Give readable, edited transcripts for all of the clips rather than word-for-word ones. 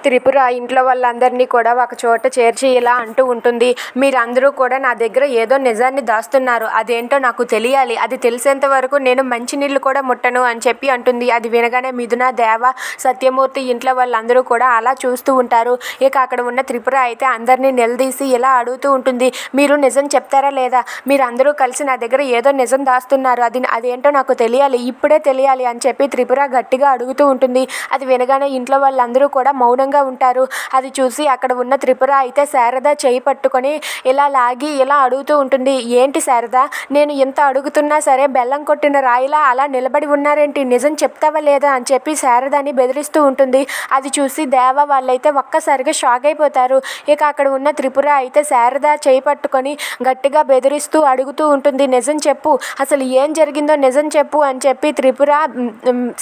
త్రిపుర ఇంట్లో వాళ్ళందరినీ కూడా ఒక చోట చేర్చి ఇలా అంటూ ఉంటుంది. మీరందరూ కూడా నా దగ్గర ఏదో నిజాన్ని దాస్తున్నారు. అదేంటో నాకు తెలియాలి. అది తెలిసేంత వరకు నేను మంచినీళ్ళు కూడా ముట్టను అని చెప్పి అంటుంది. అది వినగానే మిథున, దేవ, సత్యమూర్తి ఇంట్లో వాళ్ళందరూ కూడా అలా చూస్తూ ఉంటారు. ఇక అక్కడ ఉన్న త్రిపుర అయితే అందరినీ నిలదీసి ఇలా అడుగుతూ ఉంటుంది. మీరు నిజం చెప్తారా లేదా? మీరందరూ కలిసి నా దగ్గర ఏదో నిజం దాస్తున్నారు. అదేంటో నాకు తెలియాలి. ఇప్పుడే తెలియాలి అని చెప్పి త్రిపుర గట్టిగా అడుగుతూ ఉంటుంది. అది వినగానే ఇంట్లో వాళ్ళందరూ కూడా మౌనంగా ఉంటారు. అది చూసి అక్కడ ఉన్న త్రిపుర అయితే శారద చేయి పట్టుకొని ఇలా లాగి ఇలా అడుగుతూ ఉంటుంది. ఏంటి శారద, నేను ఎంత అడుగుతున్నా సరే బెల్లం కొట్టిన రాయిలా అలా నిలబడి ఉన్నారేంటి? నిజం చెప్తావా లేదా అని చెప్పి శారదని బెదిరిస్తూ ఉంటుంది. అది చూసి దేవ వాళ్ళైతే ఒక్కసారిగా షాక్ అయిపోతారు. ఇక అక్కడ ఉన్న త్రిపుర అయితే శారద చేయి పట్టుకొని గట్టిగా బెదిరిస్తూ అడుగుతూ ఉంటుంది. నిజం చెప్పు, అసలు ఏం జరిగిందో నిజం చెప్పు అని చెప్పి త్రిపుర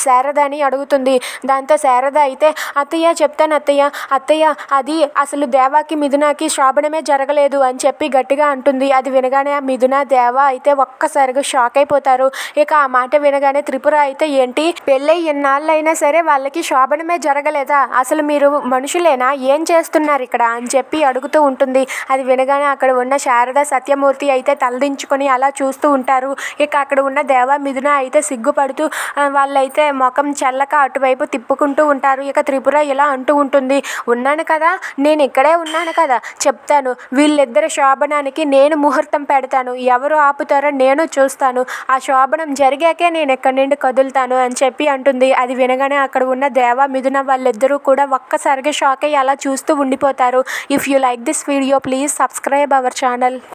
శారదని అడుగుతుంది. దాంతో శారద అయితే అత్తయ్య చెప్తాను అత్తయ్య అది అసలు దేవాకి మిథునకి శ్రావణమే జరగలేదు అని చెప్పి గట్టిగా అంటుంది. అది వినగానే మిథున, దేవ అయితే ఒక్కసారిగా షాక్ అయిపోతారు. ఇక ఆ మాట వినగానే త్రిపుర అయితే ఏంటి, పెళ్ళై ఎన్నాళ్ళైనా సరే వాళ్ళకి శోభనమే జరగలేదా? అసలు మీరు మనుషులేనా? ఏం చేస్తున్నారు ఇక్కడ అని చెప్పి అడుగుతూ ఉంటుంది. అది వినగానే అక్కడ ఉన్న శారద, సత్యమూర్తి అయితే తలదించుకొని అలా చూస్తూ ఉంటారు. ఇక అక్కడ ఉన్న దేవ, మిథున అయితే సిగ్గుపడుతూ వాళ్ళైతే ముఖం చల్లక అటువైపు తిప్పుకుంటూ ఉంటారు. ఇక త్రిపుర ఇలా అంటూ ఉంటుంది. ఉన్నాను కదా, నేను ఇక్కడే ఉన్నాను కదా, చెప్తాను. వీళ్ళిద్దరి శోభనానికి నేను ముహూర్తం పెడతాను. ఎవరు ఆపుతారో నేను చూస్తాను. ఆ శోభనం జరిగాకే నేను ఎక్కడి నుండి కదులుతాను అని చెప్పి అంటుంది. అది వినగానే అక్కడ ఉన్న దేవ, మిథున వాళ్ళిద్దరూ కూడా ఒక్కసారిగా షాక్ అయ్యి అలా చూస్తూ ఉండిపోతారు. If you like this video please subscribe our channel.